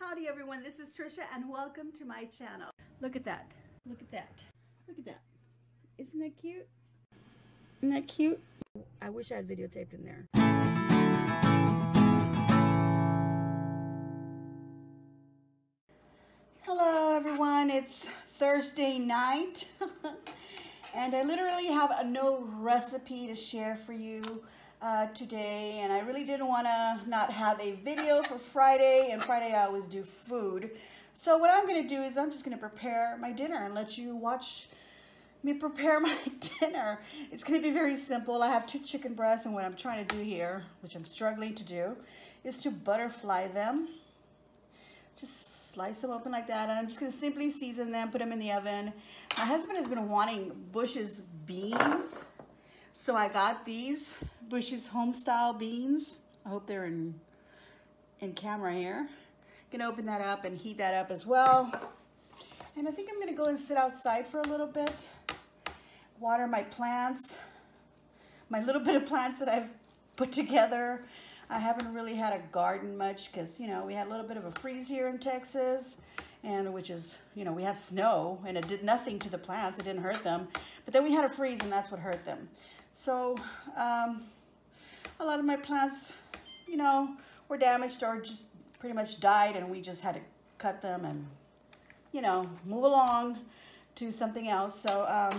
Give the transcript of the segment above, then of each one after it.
Howdy everyone, this is Tricia and welcome to my channel. Look at that, look at that, look at that. Isn't that cute? Isn't that cute? I wish I had videotaped in there. Hello everyone, it's Thursday night and I literally have no recipe to share for you today, and I really didn't want to not have a video for Friday, and Friday I always do food. So what I'm going to do is I'm just going to prepare my dinner and let you watch me prepare my dinner. It's going to be very simple. I have 2 chicken breasts, and what I'm trying to do here, which I'm struggling to do, is to butterfly them. Just slice them open like that, and I'm just going to simply season them, put them in the oven. My husband has been wanting Bush's beans, so I got these Bush's home-style beans. I hope they're in camera here. Gonna open that up and heat that up as well. And I think I'm gonna go and sit outside for a little bit, water my plants, my little bit of plants that I've put together. I haven't really had a garden much because, you know, we had a little bit of a freeze here in Texas, and which is, you know, we had snow and it did nothing to the plants. It didn't hurt them. But then we had a freeze and that's what hurt them. So a lot of my plants, you know, were damaged or just pretty much died, and we just had to cut them and, you know, move along to something else. So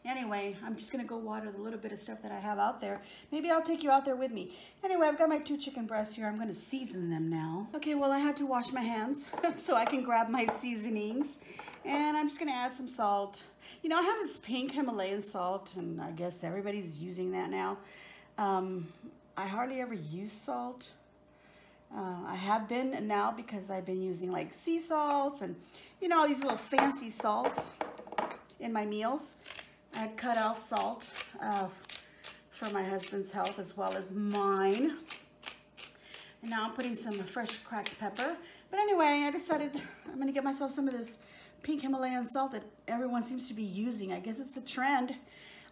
anyway, I'm just gonna go water the little bit of stuff that I have out there. Maybe I'll take you out there with me. Anyway, I've got my 2 chicken breasts here. I'm gonna season them now. Okay, well, I had to wash my hands so I can grab my seasonings, and I'm just gonna add some salt. You know, I have this pink Himalayan salt, and I guess everybody's using that now. I hardly ever use salt. I have been now because I've been using like sea salts and, you know, all these little fancy salts in my meals. I cut off salt for my husband's health as well as mine. And now I'm putting some fresh cracked pepper. But anyway, I decided I'm going to get myself some of this pink Himalayan salt that everyone seems to be using. I guess it's a trend.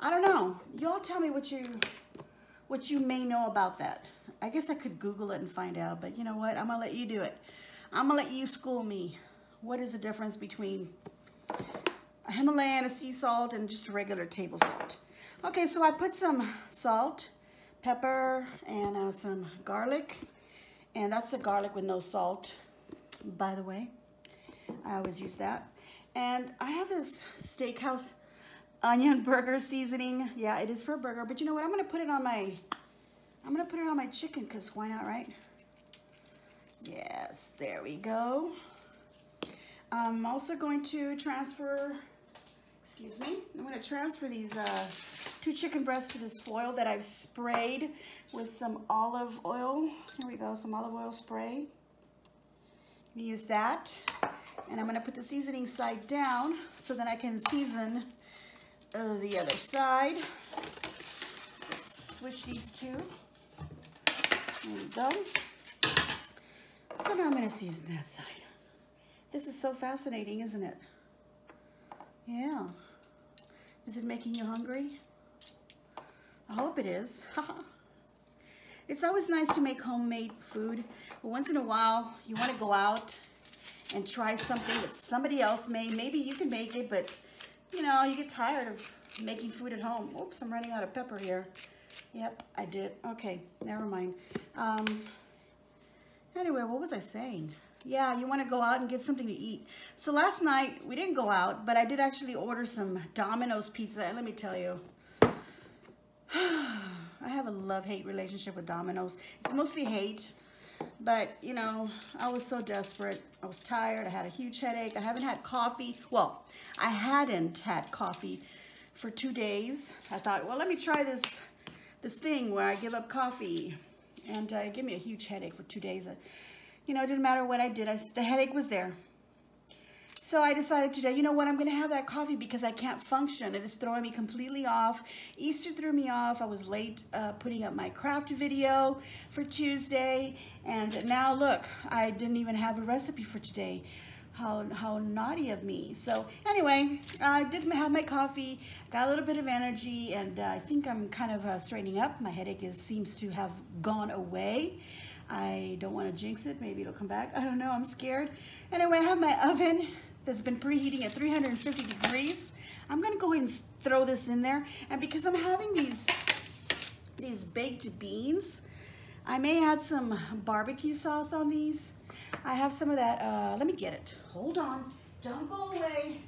I don't know. Y'all tell me what you may know about that. I guess I could Google it and find out, but you know what? I'm gonna let you do it. I'm gonna let you school me. What is the difference between a Himalayan, a sea salt, and just a regular table salt? Okay, so I put some salt, pepper, and some garlic, and that's the garlic with no salt, by the way. I always use that. And I have this steakhouse onion burger seasoning. Yeah, it is for a burger, but you know what? I'm gonna put it on my chicken, because why not, right? Yes, there we go. I'm also going to transfer, excuse me, I'm going to transfer these 2 chicken breasts to this foil that I've sprayed with some olive oil. Here we go, some olive oil spray. I'm gonna use that, and I'm going to put the seasoning side down so that I can season the other side. Let's switch these 2. There we go. So now I'm going to season that side. This is so fascinating, isn't it? Yeah. Is it making you hungry? I hope it is. It's always nice to make homemade food, but once in a while you want to go out and try something that somebody else made. Maybe you can make it, but you know, you get tired of making food at home. Oops, I'm running out of pepper here. Yep, I did. Okay, never mind. Anyway, what was I saying? Yeah, you want to go out and get something to eat. So last night, we didn't go out, but I did actually order some Domino's pizza. And let me tell you, I have a love-hate relationship with Domino's. It's mostly hate, but, you know, I was so desperate. I was tired. I had a huge headache. I haven't had coffee. Well, I hadn't had coffee for 2 days. I thought, well, let me try this thing where I give up coffee, and it gave me a huge headache for 2 days. You know, it didn't matter what I did. The headache was there. So I decided today, you know what, I'm going to have that coffee because I can't function. It is throwing me completely off. Easter threw me off. I was late putting up my craft video for Tuesday, and now look, I didn't even have a recipe for today. How naughty of me. So anyway, I did have my coffee, got a little bit of energy, and I think I'm kind of straightening up. My headache seems to have gone away. I don't want to jinx it. Maybe it'll come back. I don't know. I'm scared. Anyway, I have my oven that's been preheating at 350 degrees. I'm going to go ahead and throw this in there. And because I'm having these baked beans, I may add some barbecue sauce on these. I have some of that. Let me get it. Hold on. Don't go away.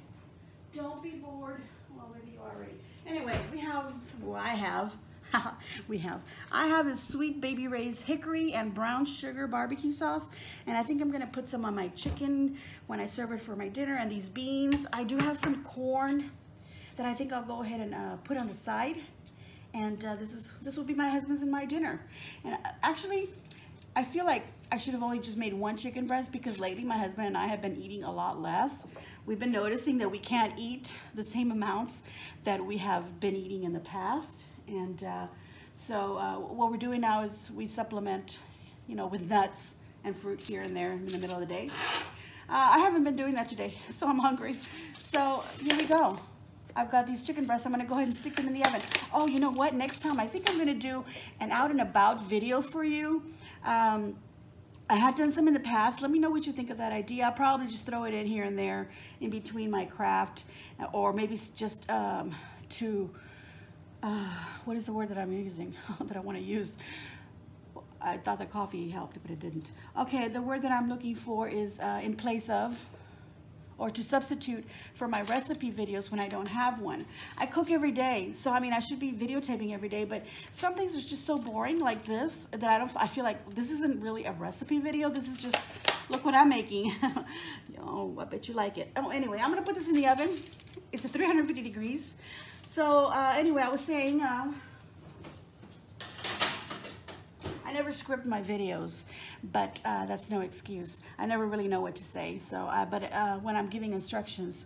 Don't be bored. Well, maybe you are already. Anyway, we have, well, I have this Sweet Baby Ray's hickory and brown sugar barbecue sauce, and I think I'm gonna put some on my chicken when I serve it for my dinner. And these beans, I do have some corn that I think I'll go ahead and put on the side, and this will be my husband's and my dinner. And actually, I feel like I should have only just made one chicken breast, because lately my husband and I have been eating a lot less. We've been noticing that we can't eat the same amounts that we have been eating in the past. And so what we're doing now is we supplement, you know, with nuts and fruit here and there in the middle of the day. I haven't been doing that today, so I'm hungry. So here we go. I've got these chicken breasts. I'm gonna go ahead and stick them in the oven. Oh, you know what? Next time, I think I'm gonna do an out and about video for you. I had done some in the past. Let me know what you think of that idea. I'll probably just throw it in here and there in between my craft, or maybe just what is the word that I'm using that I want to use? I thought that coffee helped, but it didn't. Okay, the word that I'm looking for is in place of, or to substitute for my recipe videos when I don't have one. I cook every day, so I mean, I should be videotaping every day, but some things are just so boring like this that I feel like this isn't really a recipe video. This is just, look what I'm making. Oh, I bet you like it. Oh, anyway, I'm gonna put this in the oven. It's at 350 degrees. So anyway, I was saying, I never script my videos, but that's no excuse. I never really know what to say. So, but when I'm giving instructions,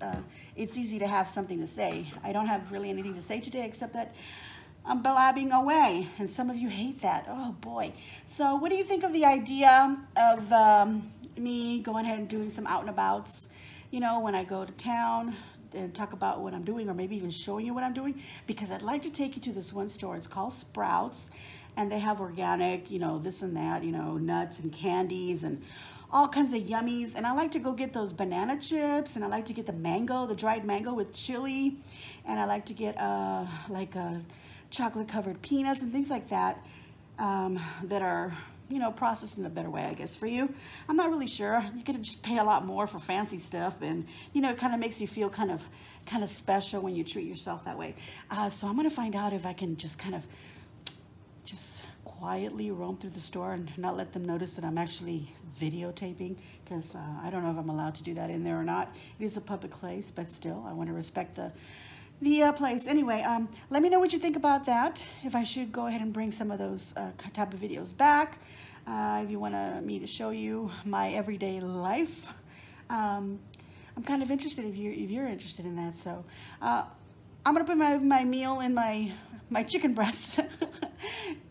it's easy to have something to say. I don't have really anything to say today except that I'm blabbing away, and some of you hate that. Oh boy. So what do you think of the idea of me going ahead and doing some out and abouts, you know, when I go to town, and talk about what I'm doing, or maybe even showing you what I'm doing? Because I'd like to take you to this one store. It's called Sprouts, and they have organic, you know, this and that, you know, nuts and candies and all kinds of yummies. And I like to go get those banana chips, and I like to get the mango, the dried mango with chili, and I like to get like chocolate covered peanuts and things like that, that are, you know, processed in a better way, I guess, for you. I'm not really sure. You could just pay a lot more for fancy stuff, and, you know, it kind of makes you feel kind of special when you treat yourself that way. So I'm gonna find out if I can just kind of just quietly roam through the store and not let them notice that I'm actually videotaping, because I don't know if I'm allowed to do that in there or not. It is a public place, but still, I want to respect the place. Anyway, let me know what you think about that, if I should go ahead and bring some of those type of videos back, if you want me to show you my everyday life. I'm kind of interested if you're interested in that. So I'm gonna put my meal in my chicken breasts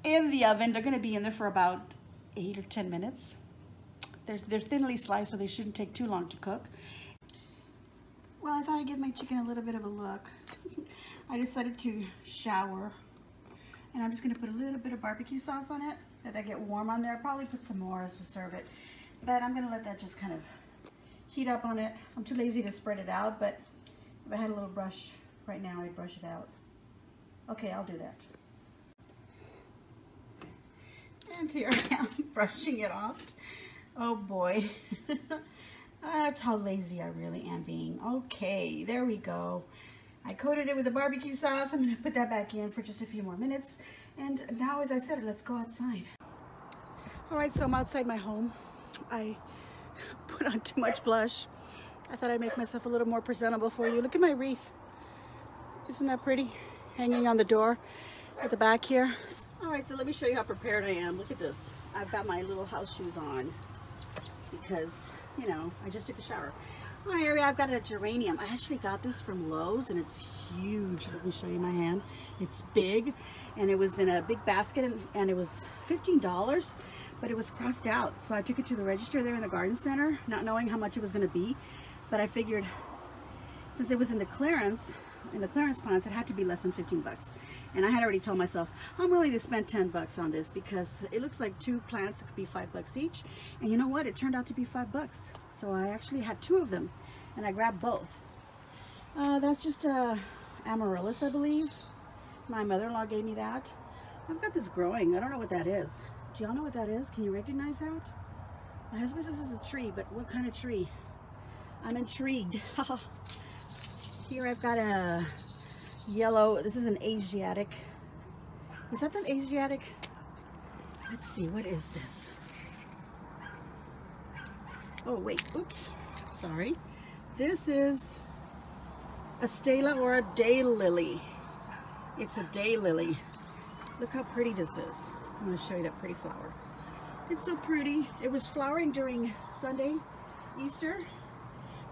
in the oven. They're gonna be in there for about 8 or 10 minutes. They're thinly sliced, so they shouldn't take too long to cook. Well, I thought I'd give my chicken a little bit of a look. I decided to shower, and I'm just gonna put a little bit of barbecue sauce on it. Let that get warm on there. I'll probably put some more as we serve it, but I'm gonna let that just kind of heat up on it. I'm too lazy to spread it out, but if I had a little brush right now, I'd brush it out. Okay, I'll do that. And here I am brushing it off. Oh boy. That's how lazy I really am being. Okay, there we go. I coated it with the barbecue sauce. I'm gonna put that back in for just a few more minutes. And now, as I said, let's go outside. All right, so I'm outside my home. I put on too much blush. I thought I'd make myself a little more presentable for you. Look at my wreath. Isn't that pretty? Hanging on the door at the back here. All right, so let me show you how prepared I am. Look at this. I've got my little house shoes on because, you know, I just took a shower. Oh, here I've got a geranium. I actually got this from Lowe's, and it's huge. Let me show you my hand. It's big, and it was in a big basket, and it was $15, but it was crossed out. So I took it to the register there in the garden center, not knowing how much it was going to be. But I figured, since it was in the clearance, in the clearance plants, it had to be less than 15 bucks. And I had already told myself, I'm willing to spend 10 bucks on this because it looks like 2 plants could be 5 bucks each. And you know what? It turned out to be 5 bucks. So I actually had 2 of them and I grabbed both. That's just amaryllis, I believe. My mother-in-law gave me that. I've got this growing. I don't know what that is. Do y'all know what that is? Can you recognize that? My husband says it's a tree, but what kind of tree? I'm intrigued. Here I've got a yellow, this is an Asiatic. Is that an Asiatic? Let's see, what is this? Oh wait, oops, sorry. This is a Stella or a daylily. It's a daylily. Look how pretty this is. I'm going to show you that pretty flower. It's so pretty. It was flowering during Sunday, Easter,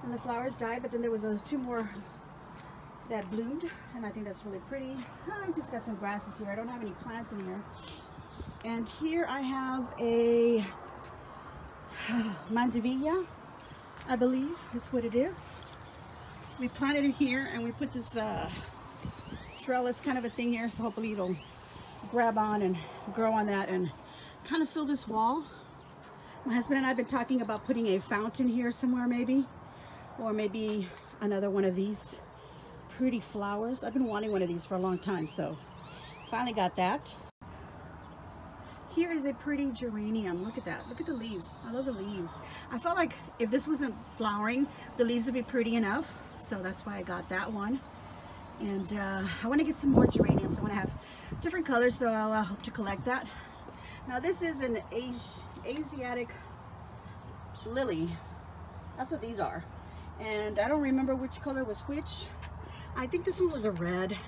and the flowers died, but then there was 2 more that bloomed, and I think that's really pretty. I just got some grasses here. I don't have any plants in here. And here I have a mandevilla, I believe is what it is. We planted it here, and we put this trellis kind of a thing here, so hopefully it'll grab on and grow on that and kind of fill this wall. My husband and I have been talking about putting a fountain here somewhere, maybe, or maybe another one of these pretty flowers. I've been wanting one of these for a long time, so finally got that. Here is a pretty geranium. Look at that. Look at the leaves. I love the leaves. I felt like if this wasn't flowering, the leaves would be pretty enough, so that's why I got that one. And I want to get some more geraniums. I want to have different colors, so I'll hope to collect that. Now this is an Asiatic lily. That's what these are. And I don't remember which color was which. I think this one was a red.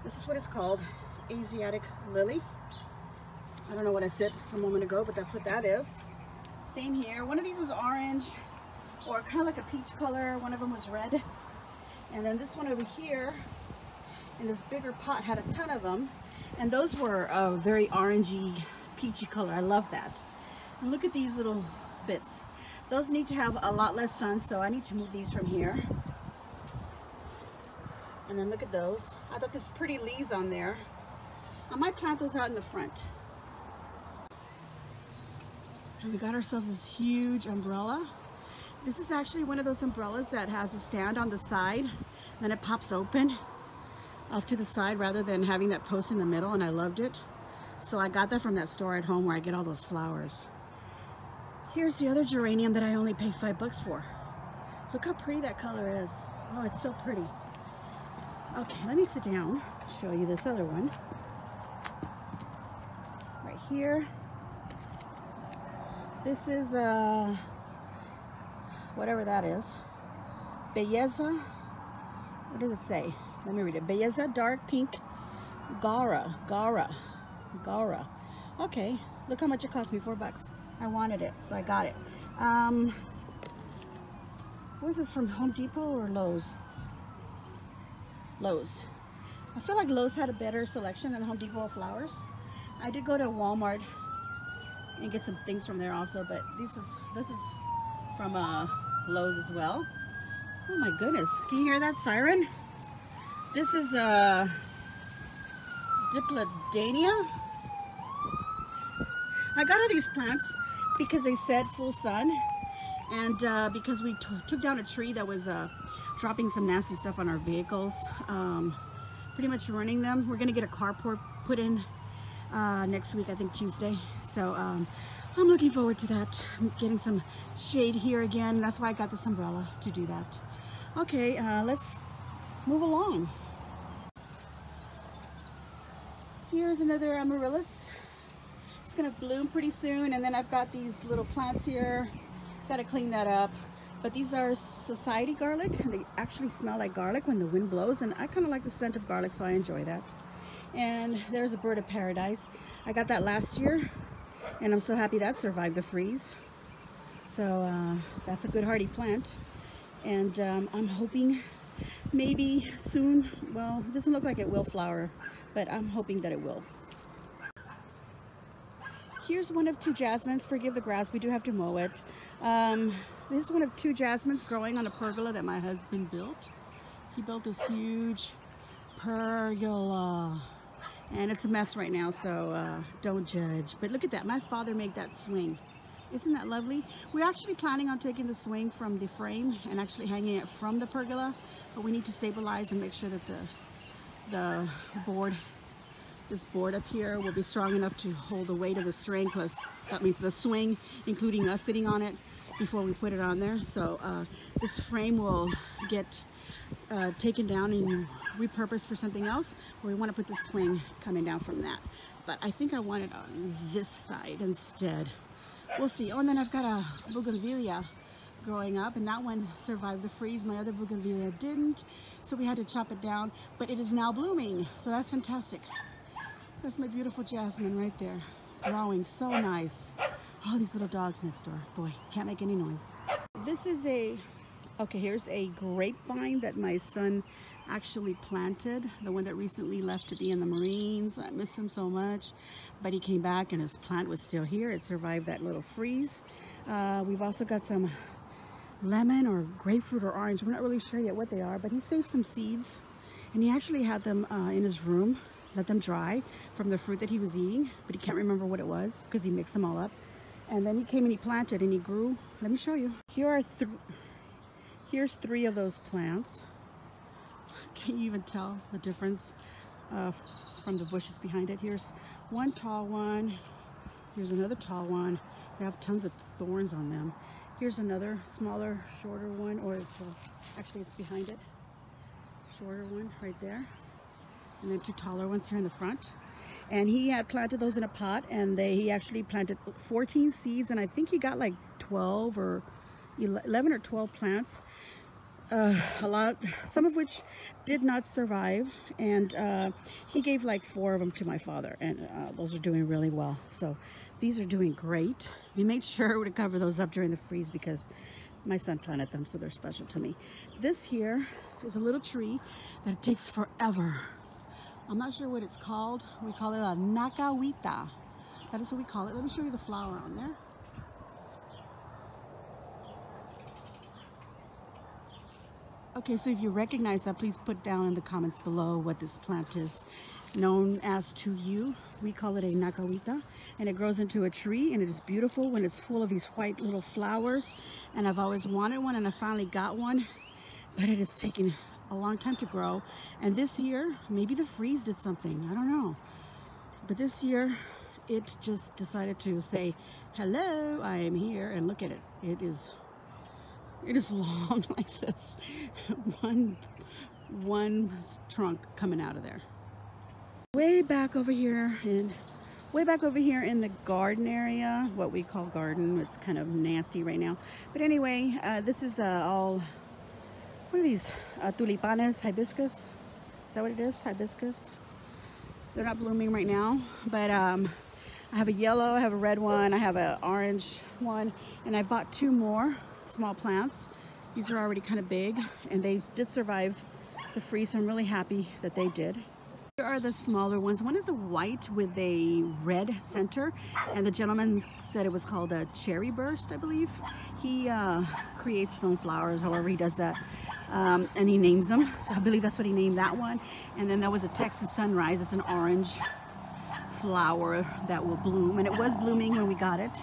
This is what it's called, Asiatic lily. I don't know what I said a moment ago, but that's what that is. Same here. One of these was orange or kind of like a peach color. One of them was red. And then this one over here in this bigger pot had a ton of them. And those were a very orangey, peachy color. I love that. And look at these little bits. Those need to have a lot less sun, so I need to move these from here. And then look at those. I thought there's pretty leaves on there. I might plant those out in the front. And we got ourselves this huge umbrella. This is actually one of those umbrellas that has a stand on the side, then it pops open off to the side rather than having that post in the middle, and I loved it. So I got that from that store at home where I get all those flowers. Here's the other geranium that I only paid 5 bucks for. Look how pretty that color is. Oh, it's so pretty. Okay, let me sit down, show you this other one. Right here. This is whatever that is. Belleza. What does it say? Let me read it. Belleza dark pink Gara. Okay, look how much it cost me, 4 bucks. I wanted it, so I got it. Was this from Home Depot or Lowe's? Lowe's. I feel like Lowe's had a better selection than Home Depot of flowers. I did go to Walmart and get some things from there also, but this is from Lowe's as well. Oh my goodness, can you hear that siren? This is Dipladania. I got all these plants because they said full sun, and because we took down a tree that was dropping some nasty stuff on our vehicles, pretty much ruining them. We're gonna get a carport put in next week, I think Tuesday. So I'm looking forward to that. I'm getting some shade here again. That's why I got this umbrella to do that. Okay, let's move along. Here's another amaryllis. It's gonna bloom pretty soon, and then I've got these little plants here. Gotta clean that up. But these are society garlic, and they actually smell like garlic when the wind blows, and I kind of like the scent of garlic, so I enjoy that. And there's a bird of paradise. I got that last year, and I'm so happy that survived the freeze. So that's a good hardy plant, and I'm hoping maybe soon, well, it doesn't look like it will flower, but I'm hoping that it will. Here's one of 2 jasmines. Forgive the grass, we do have to mow it. This is one of 2 jasmines growing on a pergola that my husband built. He built this huge pergola. And it's a mess right now, so don't judge. But look at that. My father made that swing. Isn't that lovely? We're actually planning on taking the swing from the frame and actually hanging it from the pergola. But we need to stabilize and make sure that the board, this board up here, will be strong enough to hold the weight of the string. Plus, that means the swing, including us sitting on it, before we put it on there. So this frame will get taken down and repurposed for something else, or we want to put the swing coming down from that. But I think I want it on this side instead. We'll see. Oh, and then I've got a bougainvillea growing up, and that one survived the freeze. My other bougainvillea didn't, so we had to chop it down, but it is now blooming, so that's fantastic. That's my beautiful jasmine right there, growing so nice. Oh, these little dogs next door. Boy, can't make any noise. This is okay, here's a grapevine that my son actually planted, the one that recently left to be in the Marines. I miss him so much, but he came back and his plant was still here. It survived that little freeze. We've also got some lemon or grapefruit or orange. We're not really sure yet what they are, but he saved some seeds and he actually had them in his room, let them dry from the fruit that he was eating, but he can't remember what it was because he mixed them all up. And then he came and he planted and he grew. Let me show you. Here's 3 of those plants. Can you even tell the difference from the bushes behind it? Here's one tall one. Here's another tall one. They have tons of thorns on them. Here's another smaller, shorter one, or actually it's behind it. Shorter one right there. And then 2 taller ones here in the front. And he had planted those in a pot, and he actually planted 14 seeds, and I think he got like 12 or 11 or 12 plants. Some of which did not survive, and he gave like 4 of them to my father, and those are doing really well. So these are doing great. We made sure to cover those up during the freeze because my son planted them, so they're special to me. This here is a little tree that takes forever. I'm not sure what it's called. We call it a nakawita. That is what we call it. Let me show you the flower on there. Okay, so if you recognize that, please put down in the comments below what this plant is known as to you. We call it a nakawita, and it grows into a tree, and it is beautiful when it's full of these white little flowers. And I've always wanted one, and I finally got one, but it is taking a long time to grow. And this year, maybe the freeze did something, I don't know, but this year it just decided to say, hello, I am here. And look at it. It is long like this. one trunk coming out of there. Way back over here in the garden area, what we call garden. It's kind of nasty right now, but anyway, this is all, what are these, tulipanes, hibiscus? Is that what it is? Hibiscus. They're not blooming right now, but I have a yellow, I have a red one, I have an orange one, and I bought 2 more small plants. These are already kind of big, and they did survive the freeze, so I'm really happy that they did. Here are the smaller ones. One is a white with a red center, and the gentleman said it was called a cherry burst, I believe. He creates his own flowers, however he does that, and he names them, so I believe that's what he named that one. And then there was a Texas sunrise. It's an orange flower that will bloom, and it was blooming when we got it,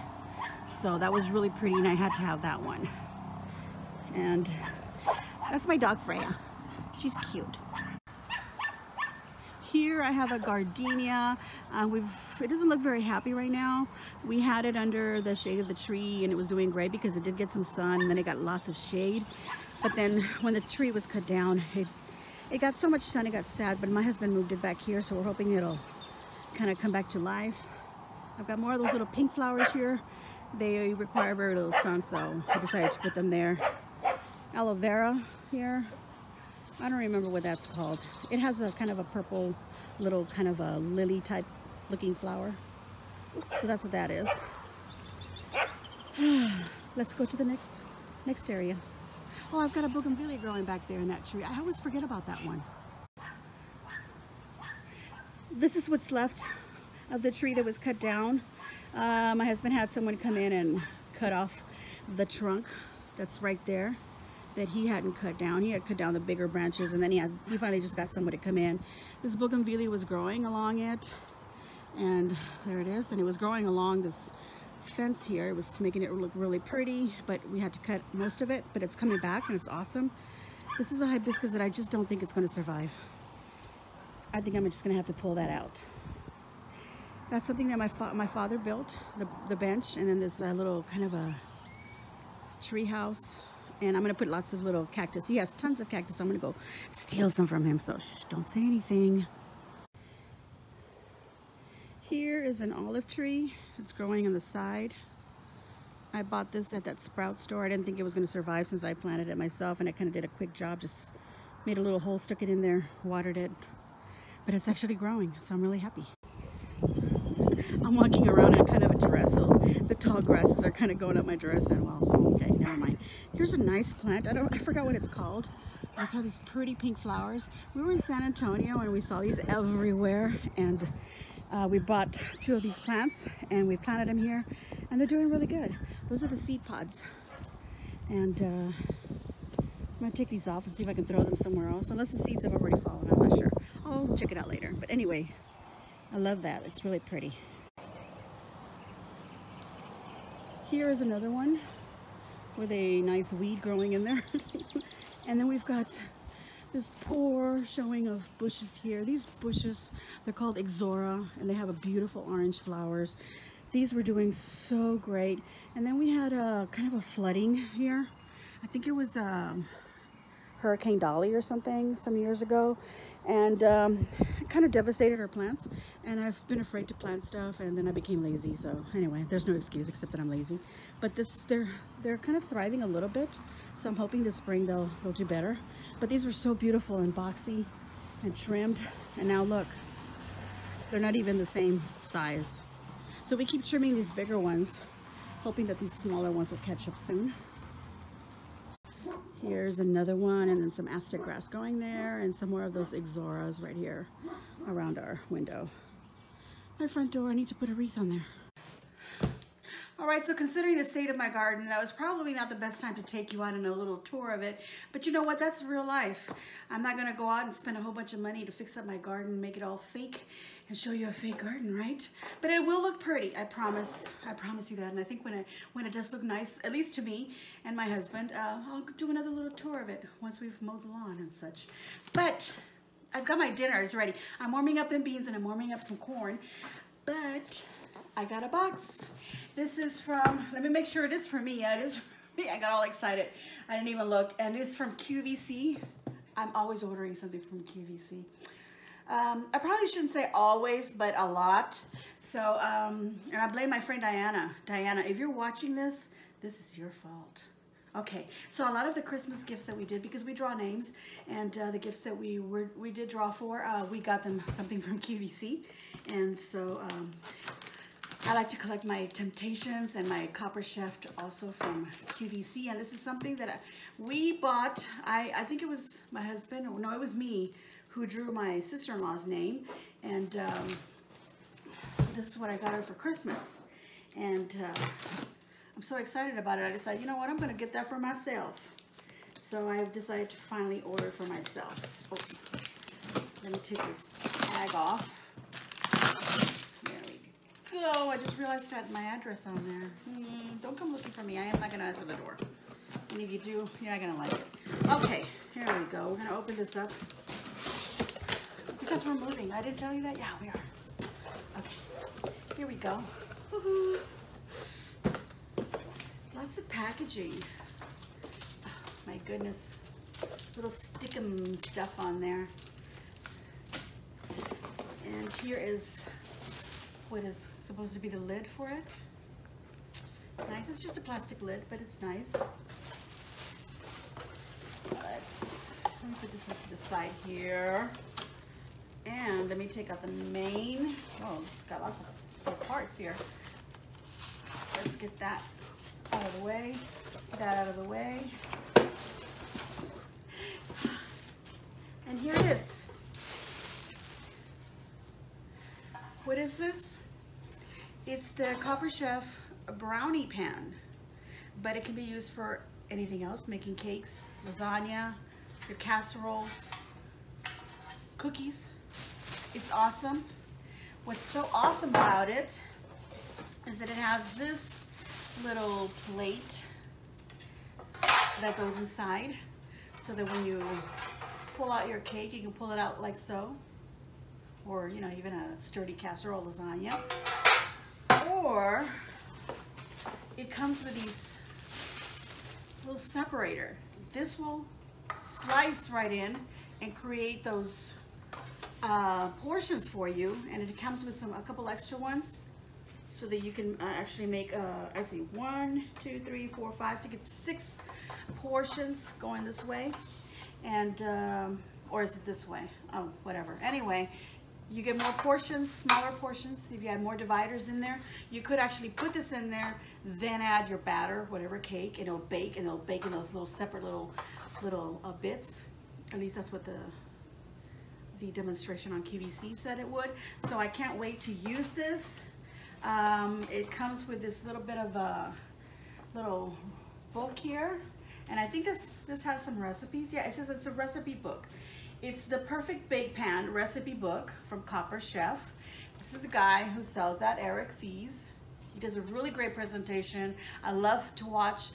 so that was really pretty, and I had to have that one. And that's my dog Freya. She's cute. Here I have a gardenia. It doesn't look very happy right now. We had it under the shade of the tree, and it was doing great because it did get some sun, and then it got lots of shade. But then when the tree was cut down, it got so much sun it got sad, but my husband moved it back here, so we're hoping it'll kind of come back to life. I've got more of those little pink flowers here. They require very little sun, so I decided to put them there. Aloe vera here. I don't remember what that's called. It has a kind of a purple little kind of a lily type looking flower. So that's what that is. Let's go to the next area. Oh, I've got a bougainvillea growing back there in that tree. I always forget about that one. This is what's left of the tree that was cut down. My husband had someone come in and cut off the trunk that's right there. that he hadn't cut down. He had cut down the bigger branches, and then he finally just got somebody to come in. This bougainvillea was growing along it, and there it is. And it was growing along this fence here. It was making it look really pretty, but we had to cut most of it, but it's coming back and it's awesome. This is a hibiscus that I just don't think it's going to survive. I think I'm just going to have to pull that out. That's something that my father built, the bench, and then this little kind of a tree house. And I'm going to put lots of little cactus. He has tons of cactus, so I'm going to go steal some from him. So shh, don't say anything. Here is an olive tree. It's growing on the side. I bought this at that sprout store. I didn't think it was going to survive since I planted it myself, and I kind of did a quick job. Just made a little hole, stuck it in there, watered it. But it's actually growing, so I'm really happy. I'm walking around in kind of a dress, so the tall grasses are kind of going up my dress, and well, okay, never mind. Here's a nice plant. I forgot what it's called. It has these pretty pink flowers. We were in San Antonio and we saw these everywhere, and we bought 2 of these plants and we planted them here, and they're doing really good. Those are the seed pods, and I'm gonna take these off and see if I can throw them somewhere else, unless the seeds have already fallen. I'm not sure. I'll check it out later. But anyway, I love that. It's really pretty. Here is another one with a nice weed growing in there. And then we've got this poor showing of bushes here. These bushes, they're called Ixora, and they have a beautiful orange flowers. These were doing so great. And then we had a kind of a flooding here. I think it was Hurricane Dolly or something some years ago, and it kind of devastated our plants. And I've been afraid to plant stuff, and then I became lazy. So anyway, there's no excuse except that I'm lazy. But they're kind of thriving a little bit, so I'm hoping this spring they'll do better. But these were so beautiful and boxy and trimmed, and now look, they're not even the same size. So we keep trimming these bigger ones, hoping that these smaller ones will catch up soon. Here's another one, and then some Aztec grass going there, and some more of those Ixoras right here around our window. My front door, I need to put a wreath on there. All right, so considering the state of my garden, that was probably not the best time to take you out on a little tour of it. But you know what? That's real life. I'm not gonna go out and spend a whole bunch of money to fix up my garden, make it all fake, and show you a fake garden, right? But it will look pretty, I promise. I promise you that. And I think when it does look nice, at least to me and my husband, I'll do another little tour of it once we've mowed the lawn and such. But I've got my dinner, it's ready. I'm warming up them beans and I'm warming up some corn, but I got a box. This is from, let me make sure it is for me. Yeah, it is for me. I got all excited. I didn't even look. And it's from QVC. I'm always ordering something from QVC. I probably shouldn't say always, but a lot. So, and I blame my friend Diana. Diana, if you're watching this, this is your fault. Okay, so a lot of the Christmas gifts that we did, because we draw names, and the gifts that we did draw for, we got them something from QVC. And so, I like to collect my Temptations and my Copper Chef also from QVC, and this is something that we bought. I think it was my husband, or no, it was me who drew my sister-in-law's name, and this is what I got her for Christmas, and I'm so excited about it. I decided, you know what, I'm going to get that for myself. So I've decided to finally order for myself. Oh, let me take this tag off. Oh, I just realized I had my address on there. Don't come looking for me. I am not going to answer the door. And if you do, you're not going to like it. Okay, here we go. We're going to open this up. Because we're moving. I didn't tell you that? Yeah, we are. Okay, here we go. Woohoo! Lots of packaging. Oh, my goodness. Little stickum stuff on there. And here is what is supposed to be the lid for it. Nice. It's just a plastic lid, but it's nice. Let me put this up to the side here. And let me take out the main. Oh, it's got lots of parts here. Let's get that out of the way. That out of the way. And here it is. What is this? It's the Copper Chef brownie pan. but it can be used for anything else, making cakes, lasagna, your casseroles, cookies. It's awesome. What's so awesome about it is that it has this little plate that goes inside, so that when you pull out your cake, you can pull it out like so, or you know, even a sturdy casserole lasagna. Or it comes with these little separator. This will slice right in and create those portions for you, and it comes with a couple extra ones, so that you can actually make I see 1, 2, 3, 4, 5 to get 6 portions going this way, and or is it this way? Oh, whatever. Anyway, you get more portions, smaller portions. If you had more dividers in there, you could actually put this in there, then add your batter, whatever cake, and it'll bake, and it'll bake in those little separate little bits. At least that's what the demonstration on QVC said it would. So I can't wait to use this. It comes with this little bit of a little book here, and I think this has some recipes. Yeah, it says it's a recipe book. It's the Perfect Bake Pan recipe book from Copper Chef. This is the guy who sells that, Eric Thies. He does a really great presentation. I love to watch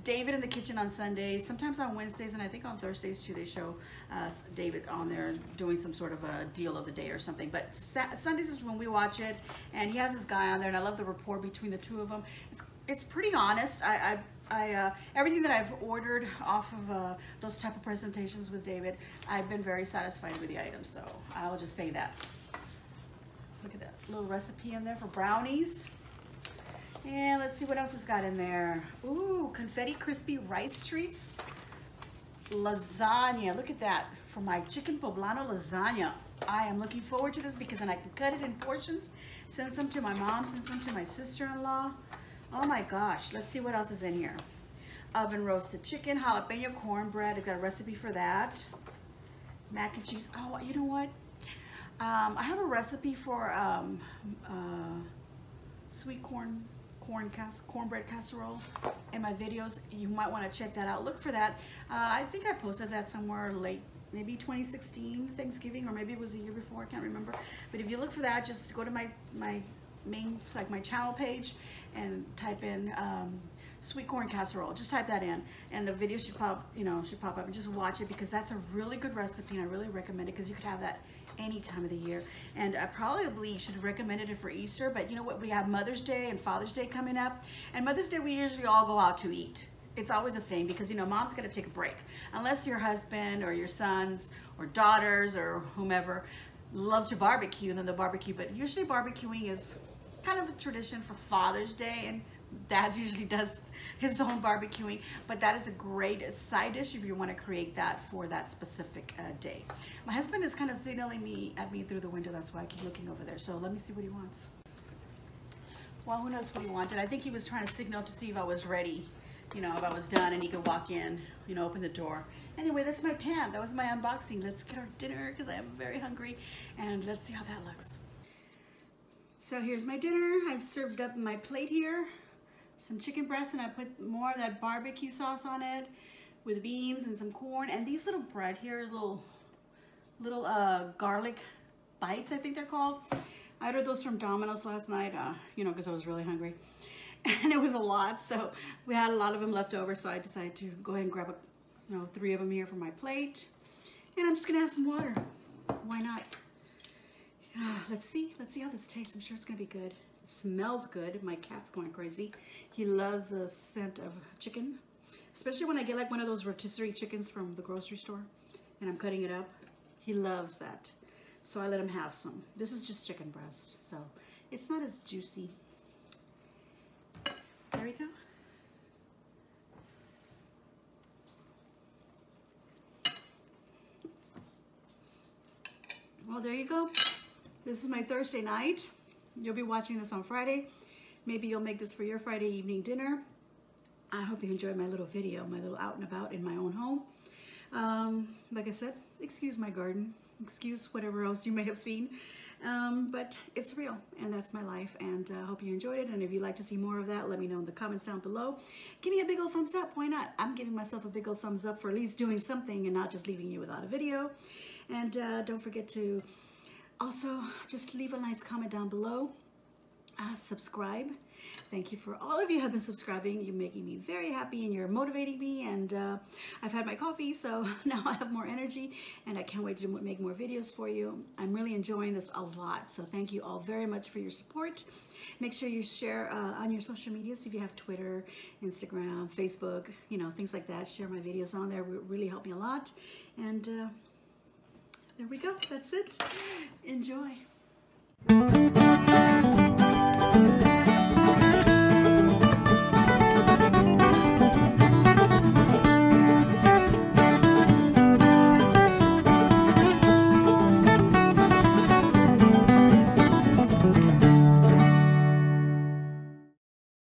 David in the Kitchen on Sundays, sometimes on Wednesdays, and I think on Thursdays too. They show David on there doing some sort of a deal of the day or something. But Sundays is when we watch it, and he has this guy on there, and I love the rapport between the two of them. It's pretty honest. Everything that I've ordered off of those type of presentations with David, I've been very satisfied with the items. So I'll just say that. Look at that little recipe in there for brownies. And let's see what else it's got in there. Ooh, confetti crispy rice treats. Lasagna, look at that, for my chicken poblano lasagna. I am looking forward to this because then I can cut it in portions, send some to my mom, send some to my sister-in-law. Oh my gosh, let's see what else is in here. Oven roasted chicken, jalapeno cornbread. I've got a recipe for that. Mac and cheese. Oh, you know what? I have a recipe for sweet cornbread casserole in my videos. You might want to check that out. Look for that. I think I posted that somewhere late, maybe 2016 Thanksgiving, or maybe it was a year before, I can't remember. But if you look for that, just go to my main, like my channel page, and type in sweet corn casserole. Just type that in, and the video should pop up, and just watch it, because that's a really good recipe, and I really recommend it, because you could have that any time of the year. And I probably should have recommended it for Easter, but you know what, we have Mother's Day and Father's Day coming up, and Mother's Day we usually all go out to eat. It's always a thing, because you know, mom's got to take a break, unless your husband or your sons or daughters or whomever love to barbecue, and then they'll barbecue. But usually barbecuing is kind of a tradition for Father's Day, and Dad usually does his own barbecuing, but that is a great side dish if you want to create that for that specific day. My husband is kind of signaling at me through the window, that's why I keep looking over there. So let me see what he wants. Well, who knows what he wanted. I think he was trying to signal to see if I was ready, you know, if I was done and he could walk in, you know, open the door. Anyway, that's my pan. That was my unboxing. Let's get our dinner, because I am very hungry, and let's see how that looks. So here's my dinner. I've served up my plate here. Some chicken breast, and I put more of that barbecue sauce on it with beans and some corn. And these little bread here is little garlic bites, I think they're called. I ordered those from Domino's last night, you know, because I was really hungry. And it was a lot, so we had a lot of them left over, so I decided to go ahead and grab 3 of them here for my plate. And I'm just gonna have some water. Why not? Let's see how this tastes. I'm sure it's gonna be good. It smells good. My cat's going crazy. He loves the scent of chicken, especially when I get like one of those rotisserie chickens from the grocery store and I'm cutting it up. He loves that. So I let him have some. This is just chicken breast, so it's not as juicy. There we go. Well, there you go. This is my Thursday night. You'll be watching this on Friday. Maybe you'll make this for your Friday evening dinner. I hope you enjoyed my little video, my little out and about in my own home. Like I said, excuse my garden, excuse whatever else you may have seen, but it's real, and that's my life, and I hope you enjoyed it. And if you'd like to see more of that, let me know in the comments down below. Give me a big old thumbs up. Why not? I'm giving myself a big old thumbs up for at least doing something and not just leaving you without a video. And don't forget to also just leave a nice comment down below. Subscribe. Thank you for all of you who have been subscribing. You're making me very happy and you're motivating me, and I've had my coffee, so now I have more energy and I can't wait to make more videos for you. I'm really enjoying this a lot, so thank you all very much for your support. Make sure you share on your social medias if you have Twitter, Instagram, Facebook, you know, things like that. Share my videos on there. It would really help me a lot. And there we go. That's it. Enjoy.